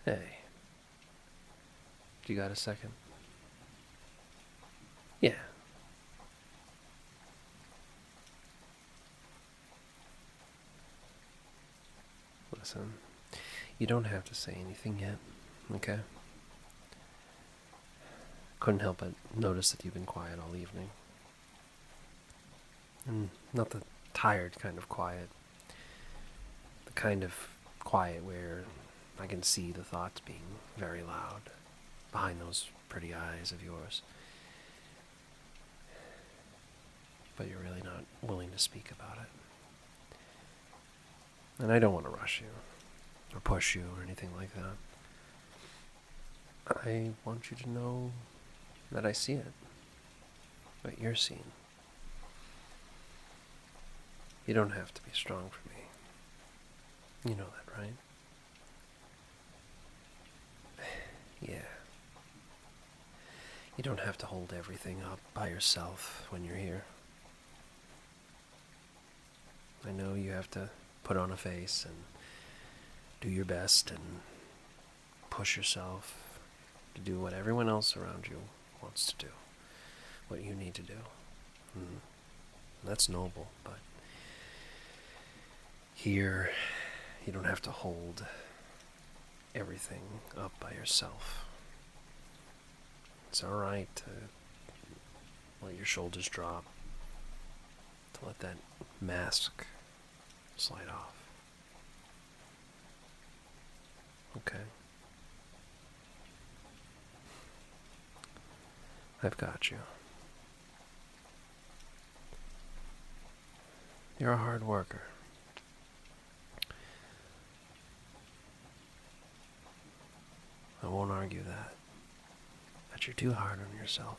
Hey, do you got a second? Yeah. Listen, you don't have to say anything yet, okay? Couldn't help but notice that you've been quiet all evening. And not the tired kind of quiet. The kind of quiet where I can see the thoughts being very loud behind those pretty eyes of yours. But you're really not willing to speak about it. And I don't want to rush you, or push you, or anything like that. I want you to know that I see it, that you're seeing. You don't have to be strong for me. You know that, right? Yeah. You don't have to hold everything up by yourself when you're here. I know you have to put on a face and do your best and push yourself to do what everyone else around you wants to do, what you need to do. That's noble, but here you don't have to hold everything up by yourself. It's alright to let your shoulders drop, to let that mask slide off. Okay? I've got you. You're a hard worker. I won't argue that. But you're too hard on yourself.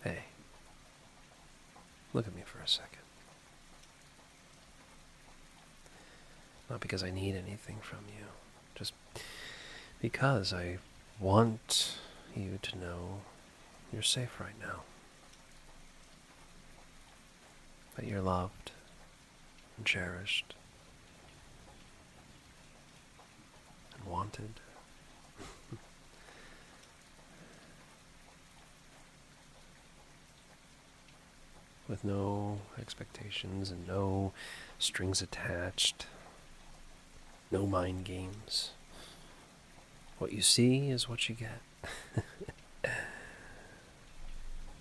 Hey, look at me for a second. Not because I need anything from you, just because I want you to know you're safe right now. That you're loved and cherished and wanted. With no expectations and no strings attached. No mind games. What you see is what you get.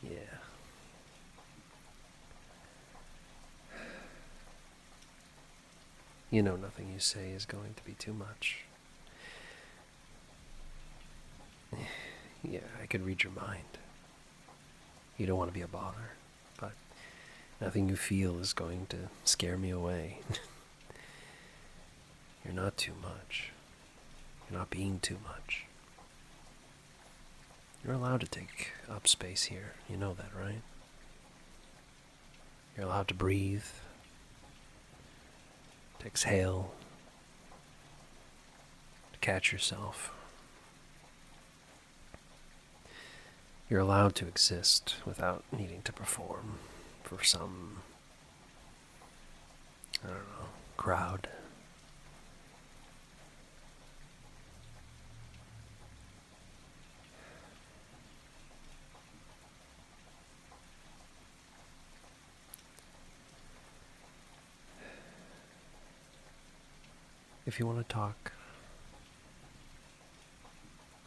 Yeah. You know nothing you say is going to be too much. Yeah, I could read your mind. You don't want to be a bother, but nothing you feel is going to scare me away. You're not too much. You're not being too much. You're allowed to take up space here. You know that, right? You're allowed to breathe, to exhale, to catch yourself. You're allowed to exist without needing to perform for some, I don't know, crowd. If you want to talk,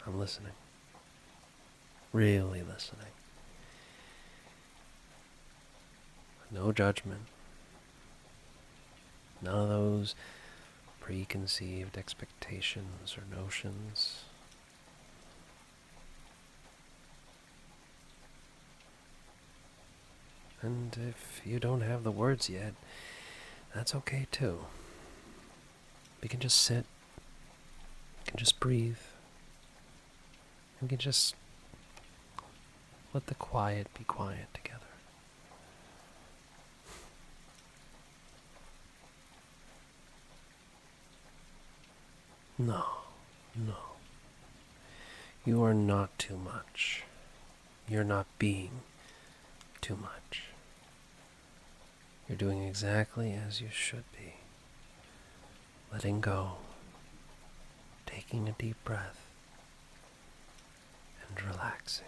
I'm listening. Really listening. No judgment. None of those preconceived expectations or notions. And if you don't have the words yet, that's okay too. We can just sit. We can just breathe. We can just let the quiet be quiet together. No, no. You are not too much. You're not being too much. You're doing exactly as you should be. Letting go, taking a deep breath, and relaxing.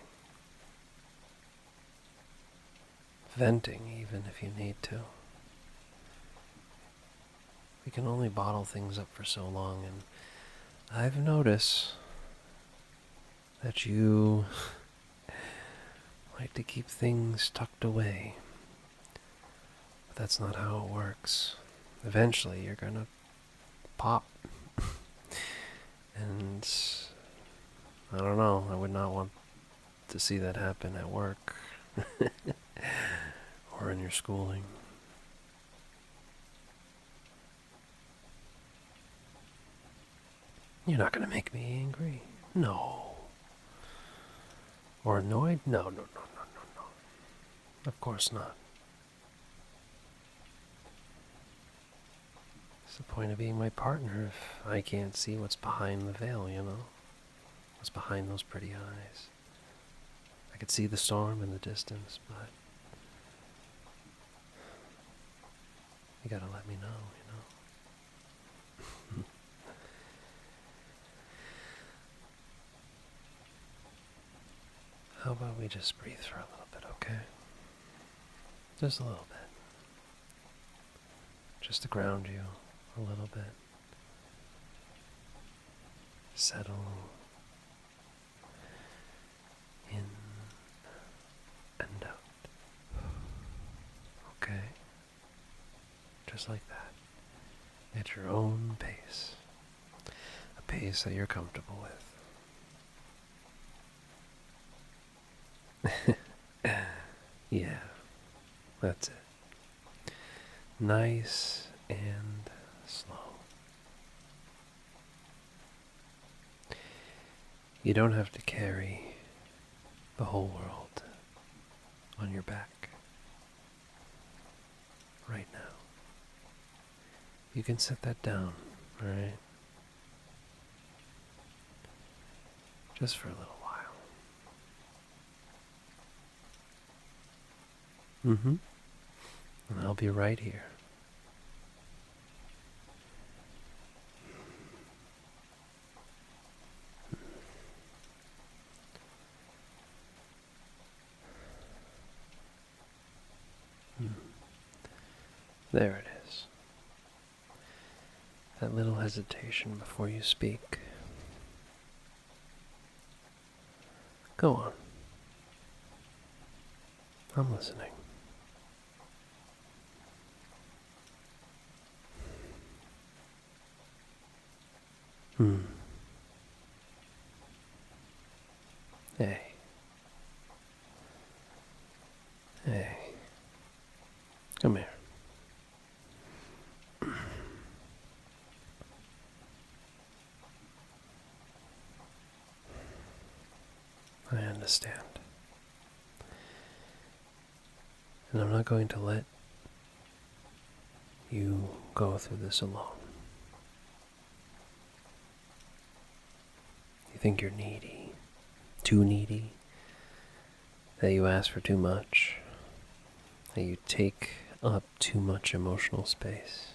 Venting even if you need to. We can only bottle things up for so long, and I've noticed that you like to keep things tucked away. But that's not how it works. Eventually you're gonna pop. And I don't know, I would not want to see that happen at work or in your schooling. You're not going to make me angry. No. Or annoyed? No. Of course not. What's the point of being my partner if I can't see what's behind the veil, you know? What's behind those pretty eyes? I could see the storm in the distance, but you gotta let me know, you know? How about we just breathe for a little bit, okay? Just a little bit. Just to ground you a little bit. Settle in and out. Okay? Just like that. At your own pace. A pace that you're comfortable with. Yeah, that's it. Nice and slow. You don't have to carry the whole world on your back right now. You can set that down, alright? Just for a little while. And I'll be right here. There it is. That little hesitation before you speak. Go on. I'm listening. Hey. Hey. Come here. I understand. And I'm not going to let you go through this alone. You think you're needy, too needy, that you ask for too much, that you take up too much emotional space.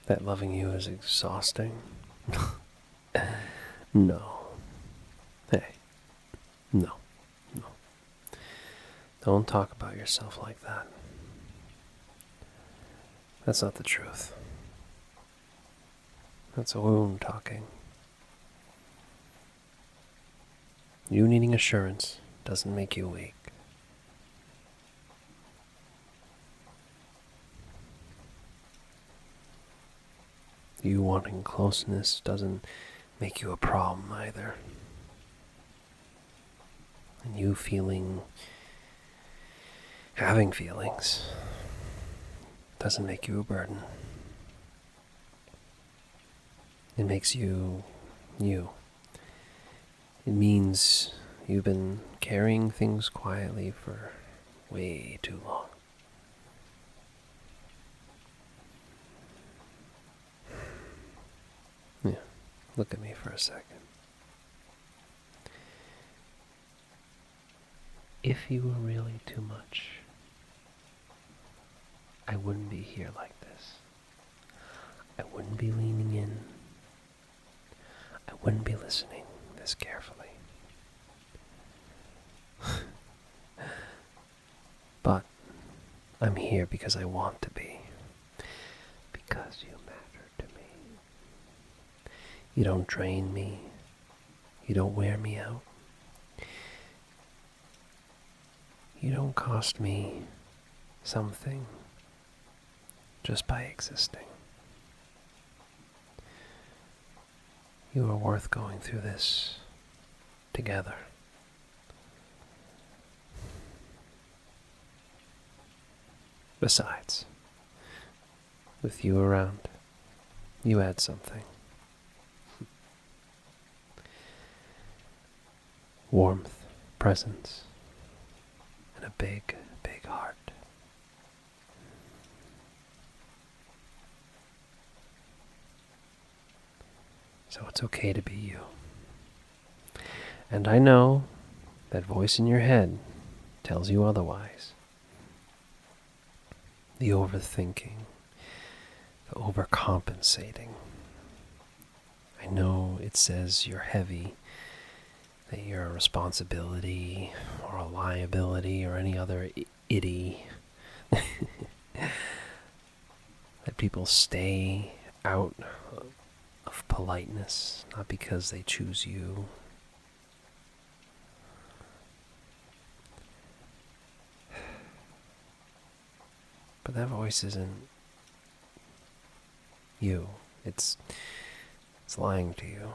That loving you is exhausting. No. Hey. No. Don't talk about yourself like that. That's not the truth. That's a wound talking. You needing assurance doesn't make you weak. You wanting closeness doesn't make you a problem either. And you having feelings doesn't make you a burden. It makes you, you. It means you've been carrying things quietly for way too long. Yeah, look at me for a second. If you were really too much, I wouldn't be here like this. I wouldn't be leaning in. I wouldn't be listening this carefully. But I'm here because I want to be. Because you matter to me. You don't drain me. You don't wear me out. You don't cost me something just by existing. You are worth going through this together. Besides, with you around, you add something. Warmth, presence, and a big, big heart. So it's okay to be you. And I know that voice in your head tells you otherwise. The overthinking, the overcompensating. I know it says you're heavy, that you're a responsibility or a liability or any other itty. That people stay out of politeness, not because they choose you. But that voice isn't you. It's lying to you.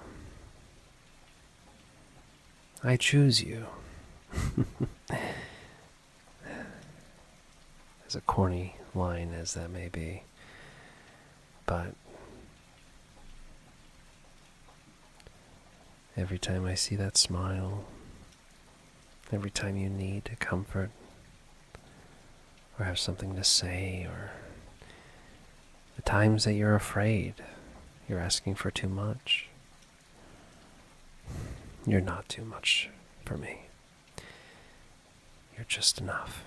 I choose you. As a corny line as that may be. But every time I see that smile, every time you need a comfort, or have something to say, or the times that you're afraid, you're asking for too much, you're not too much for me. You're just enough.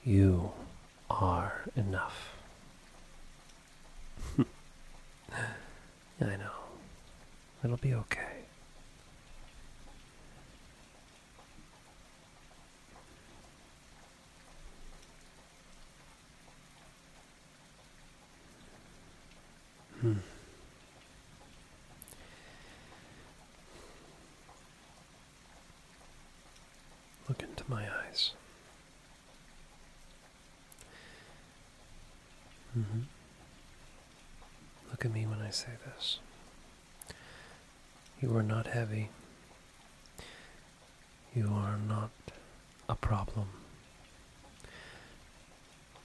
You are enough. I know. It'll be okay. Look into my eyes. Look at me when I say this. You are not heavy. You are not a problem.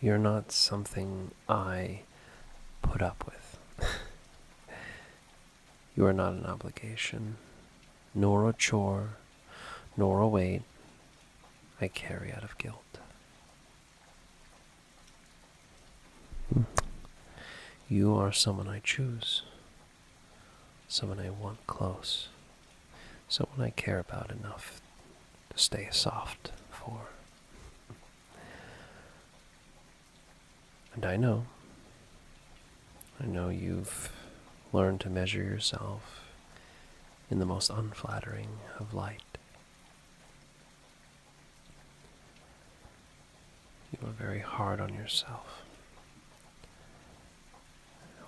You're not something I put up with. You are not an obligation, nor a chore, nor a weight I carry out of guilt. You are someone I choose, someone I want close, someone I care about enough to stay soft for. And I know you've learned to measure yourself in the most unflattering of light. You are very hard on yourself.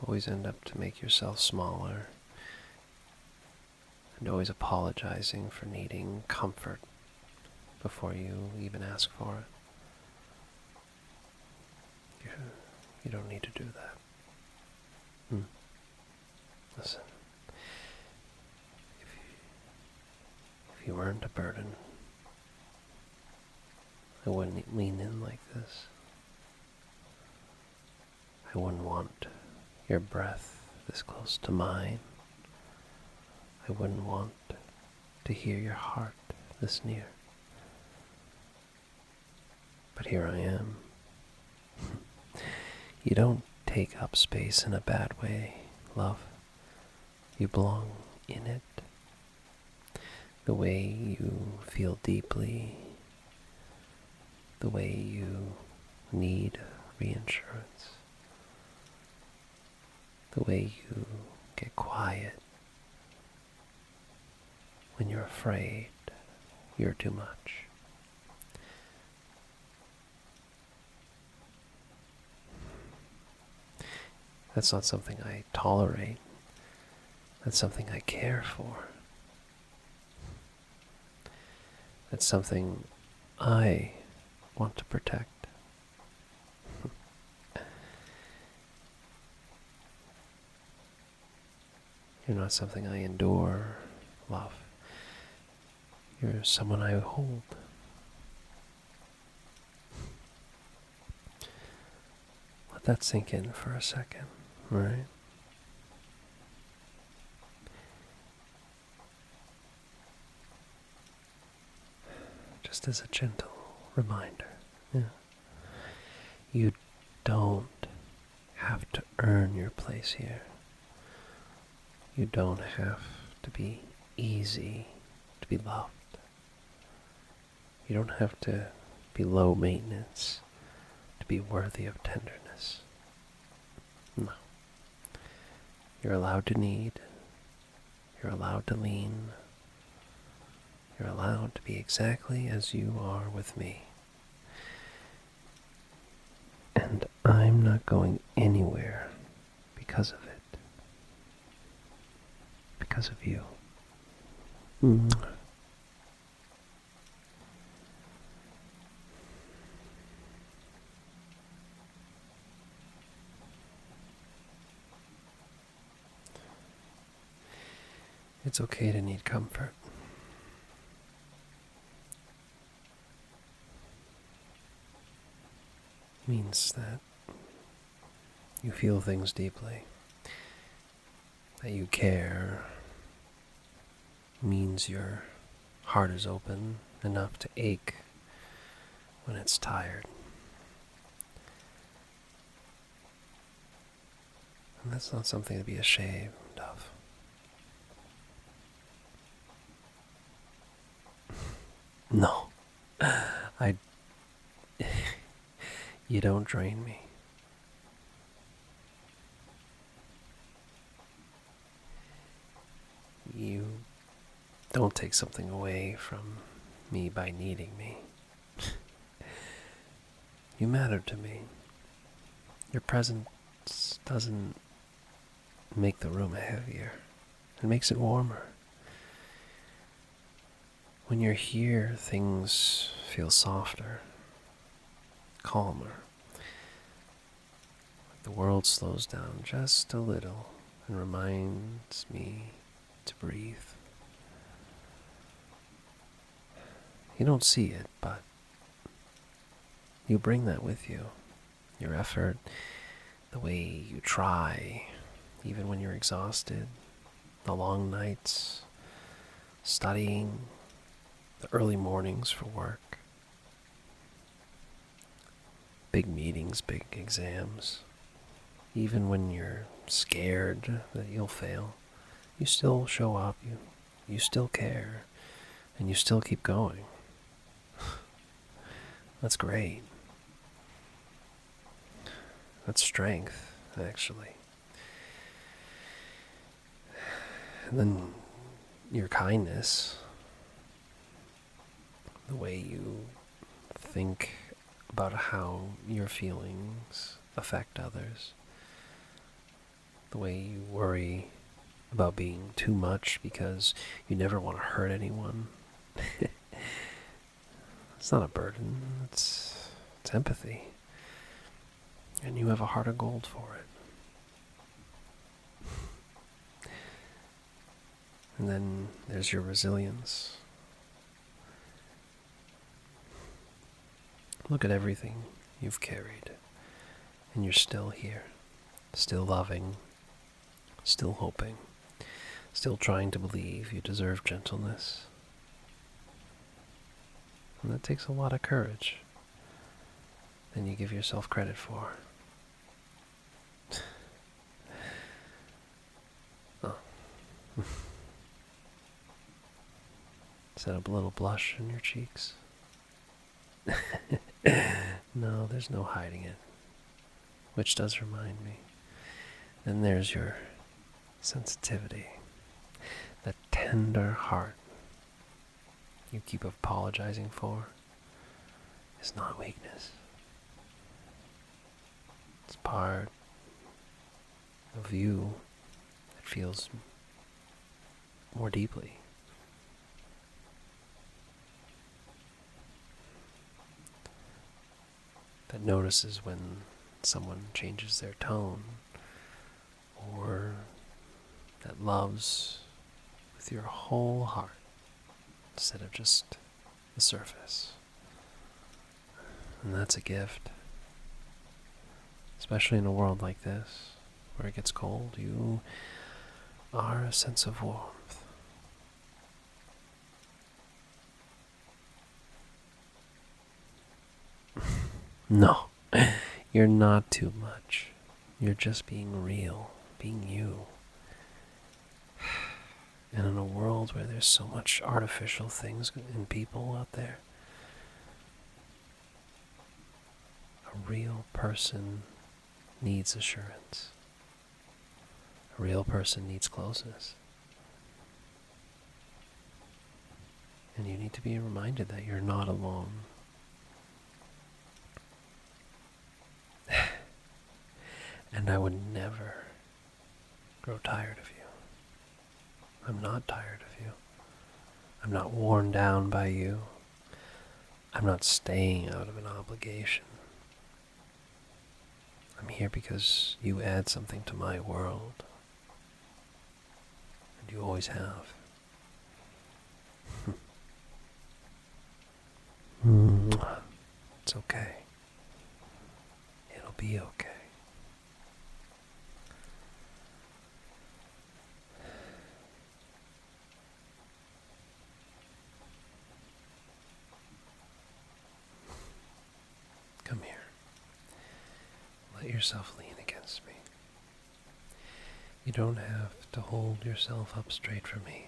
Always end up to make yourself smaller, and always apologizing for needing comfort before you even ask for it. You don't need to do that. Listen, if you weren't a burden, I wouldn't lean in like this. I wouldn't want your breath this close to mine. I wouldn't want to hear your heart this near. But here I am. You don't take up space in a bad way, love. You belong in it. The way you feel deeply the way you need reassurance, the way you get quiet when you're afraid you're too much. That's not something I tolerate. That's something I care for. That's something I want to protect. You're not something I endure, love. You're someone I hold. Let that sink in for a second, right? Just as a gentle reminder. Yeah. You don't have to earn your place here. You don't have to be easy to be loved. You don't have to be low maintenance to be worthy of tenderness. No. You're allowed to need. You're allowed to lean. You're allowed to be exactly as you are with me. And I'm not going anywhere because of it. Because of you. It's okay to need comfort. It means that you feel things deeply, that you care. It means your heart is open enough to ache when it's tired. And that's not something to be ashamed of. No. You don't drain me. You don't take something away from me by needing me. You matter to me. Your presence doesn't make the room heavier. It makes it warmer. When you're here, things feel softer, calmer. The world slows down just a little and reminds me to breathe. You don't see it, but you bring that with you. Your effort, the way you try, even when you're exhausted, the long nights, studying, the early mornings for work, big meetings, big exams. Even when you're scared that you'll fail, you still show up, you still care, and you still keep going. That's great. That's strength, actually. And then your kindness, the way you think about how your feelings affect others, the way you worry about being too much because you never want to hurt anyone. It's not a burden, it's empathy. And you have a heart of gold for it. And then there's your resilience. Look at everything you've carried, and you're still here, still loving, still hoping, still trying to believe you deserve gentleness. And that takes a lot of courage than you give yourself credit for. Oh. Set up a little blush in your cheeks. No, there's no hiding it. Which does remind me. Then there's your sensitivity. That tender heart you keep apologizing for is not weakness. It's part of you that feels more deeply. That notices when someone changes their tone, or that loves with your whole heart instead of just the surface. And that's a gift. Especially in a world like this, where it gets cold, you are a sense of warmth. No, you're not too much. You're just being real, being you. And in a world where there's so much artificial things and people out there, a real person needs assurance. A real person needs closeness. And you need to be reminded that you're not alone. And I would never grow tired of you. I'm not tired of you. I'm not worn down by you. I'm not staying out of an obligation. I'm here because you add something to my world. And you always have. It's okay. It'll be okay. Come here. Let yourself lean against me. You don't have to hold yourself up straight for me.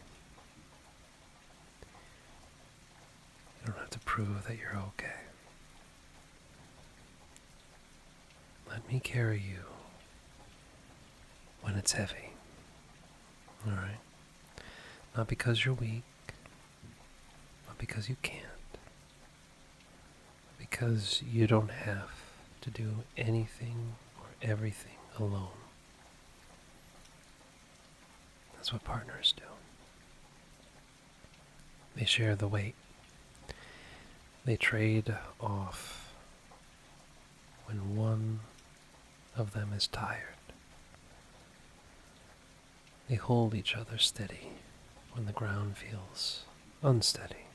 You don't have to prove that you're okay. Let me carry you when it's heavy. Alright? Not because you're weak, not because you can't, because you don't have to do anything or everything alone. That's what partners do. They share the weight. They trade off when one of them is tired. They hold each other steady when the ground feels unsteady.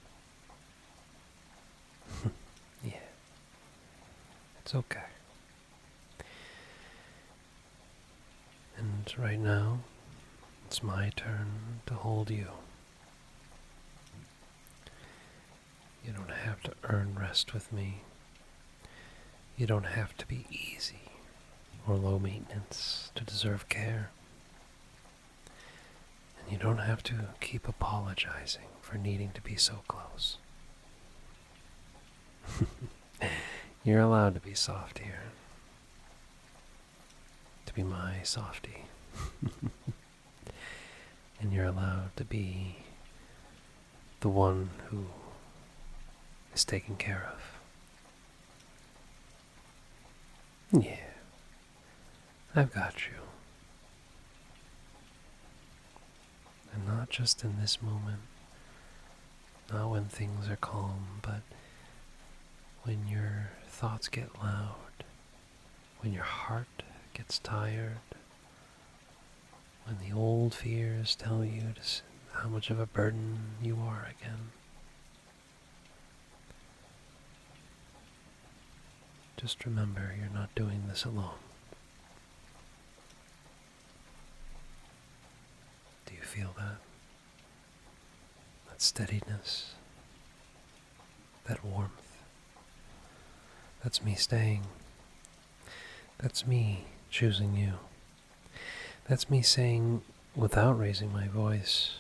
Yeah. It's okay. And right now, it's my turn to hold you. You don't have to earn rest with me. You don't have to be easy or low maintenance to deserve care. And you don't have to keep apologizing for needing to be so close. You're allowed to be soft here. To be my softie. And you're allowed to be the one who is taken care of. Yeah, I've got you. And not just in this moment, not when things are calm, but when your thoughts get loud, when your heart gets tired, when the old fears tell you how much of a burden you are again. Just remember, you're not doing this alone. Do you feel that? That steadiness, that warmth. That's me staying. That's me choosing you. That's me saying, without raising my voice,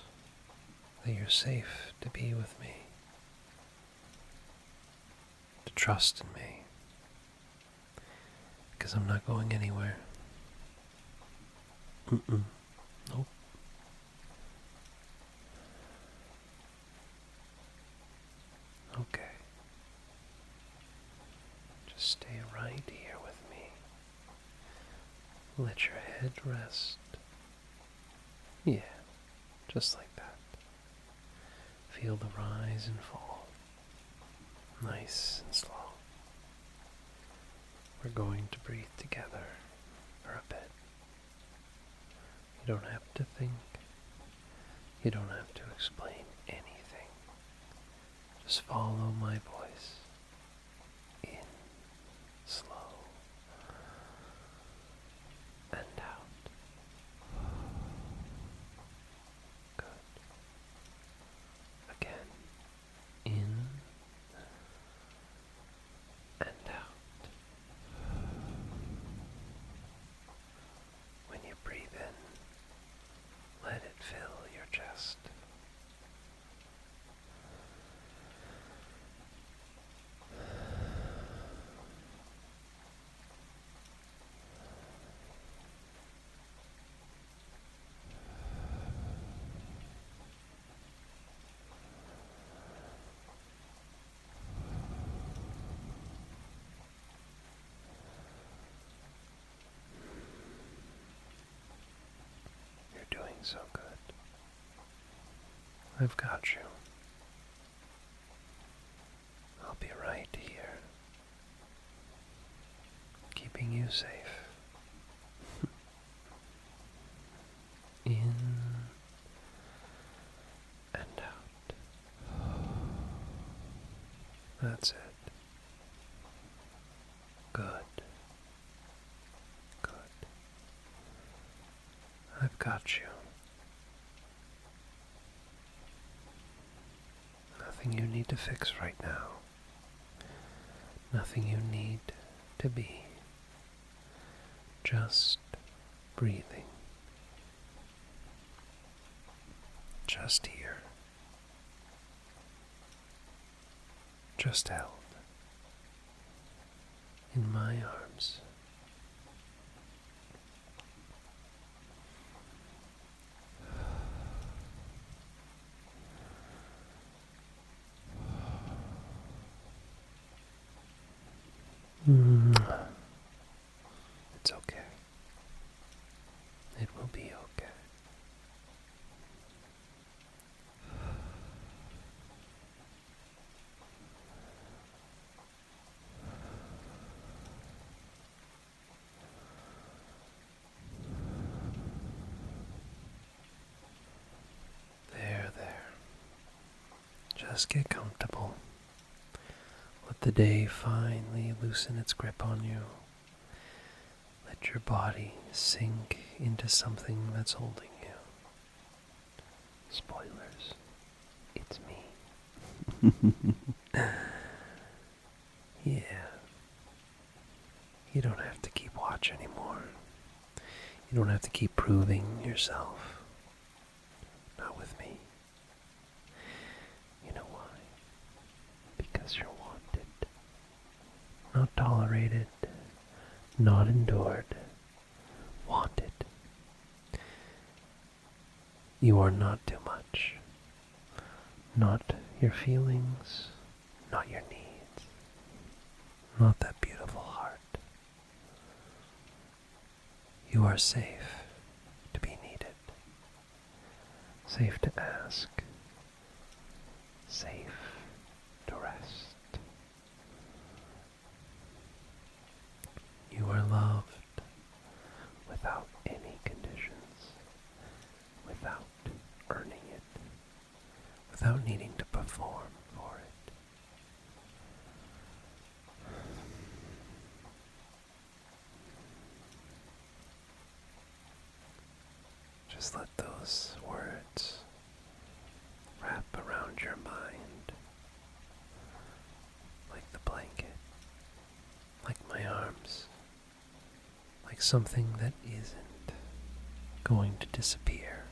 that you're safe to be with me. To trust in me, because I'm not going anywhere. Nope. Okay. Just stay right here with me. Let your head rest. Yeah, just like that. Feel the rise and fall. Nice and slow. We're going to breathe together for a bit. You don't have to think. You don't have to explain anything. Just follow my voice. In, slow, and out. Good. Again. In and out. When you breathe in, let it fill your chest. You're doing so good. I've got you. I'll be right here, keeping you safe. In and out. That's it. Good. Good. I've got you. Nothing you need to fix right now. Nothing you need to be. Just breathing. Just here. Just held in my arms. It's okay. It will be okay. There. Just get comfortable. Let the day finally loosen its grip on you. Let your body sink into something that's holding you. Spoilers. It's me. Yeah. You don't have to keep watch anymore. You don't have to keep proving yourself. Not with me. You know why? Because you're wanted. Not tolerated. Not endured. Wanted. You are not too much. Not your feelings. Not your needs. Not that beautiful heart. You are safe to be needed. Safe to ask. Safe to rest. You are loved without any conditions, without earning it, without needing to perform for it. Just let those words wrap around your mind like the blanket, like my arms, like something that isn't going to disappear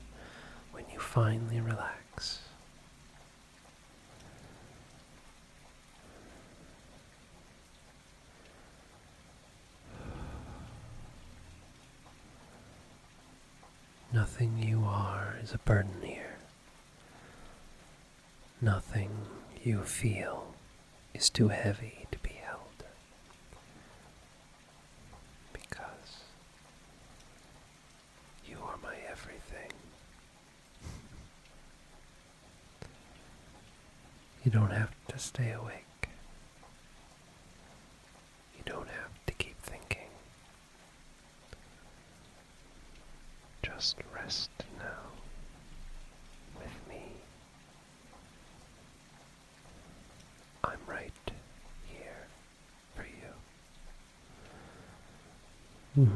when you finally relax. Nothing you are is a burden here. Nothing you feel is too heavy to be held. Because you are my everything. You don't have to stay awake. You don't have to keep thinking. Just rest now with me. I'm right here for you.